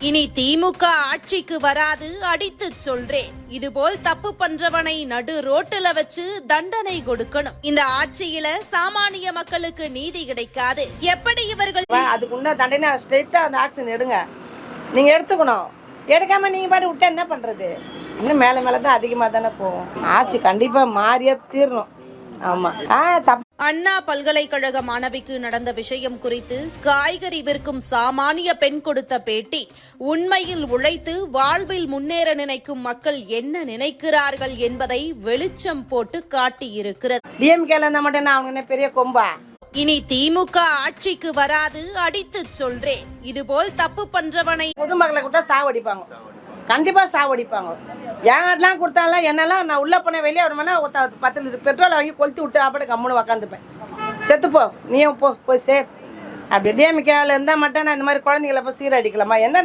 இனி திமுக ஆட்சிக்கு வராது அடித்து சொல்றேன். இதுபோல் தப்பு பண்றவனை நடு ரோட்டுல வச்சு தண்டனை கொடுக்கணும். இந்த ஆட்சியில சாமானிய மக்களுக்கு நீதி கிடைக்காது. எப்படி இவர்கள் அதுக்குண்ட தண்டனை ஸ்ட்ரெயிட்டா அந்த ஆக்ஷன் எடுங்க. நீங்க எடுத்துக்கணும். எடுக்காம நீங்க பாட்டு விட்டா என்ன பண்றது? இன்னும் மேல மேலதான் அதிகமா தானே போகும். ஆட்சி கண்டிப்பா மாறியே தீரணும். ஆமா. அண்ணா பல்கலைக்கழக மாணவிக்கு நடந்த விஷயம் குறித்து காய்கறி விற்கும் சாமானிய பெண் கொடுத்த பேட்டி உண்மையில் உழைத்து வாழ்வில் முன்னேற நினைக்கும் மக்கள் என்ன நினைக்கிறார்கள் என்பதை வெளிச்சம் போட்டு காட்டியிருக்கிறது. டிஎம்கேல இருந்தா மட்டும் அவங்க பெரிய கொம்பா? இனி திமுக ஆட்சிக்கு வராது அடித்து சொல்றேன். இதுபோல் தப்பு பண்றவனை பொதுமக்களை கூட சாவடிப்பாங்க. கண்டிப்பா சாவடிப்பாங்க. என்கிட்டலாம் கொடுத்தாலும் என்னெல்லாம் நான் உள்ள போன வெளியே வருமானா 10 லிட்டர் பெட்ரோல் வாங்கி கொளுத்தி விட்டு அப்படி கம்முன்னு உக்காந்துப்பேன். செத்துப்போ நீயும் போய் சேர். அப்படி டிஎம்கேல இருந்தா மட்டும் நான் இந்த மாதிரி குழந்தைங்களை போய் சீரடிக்கலாமா? என்ன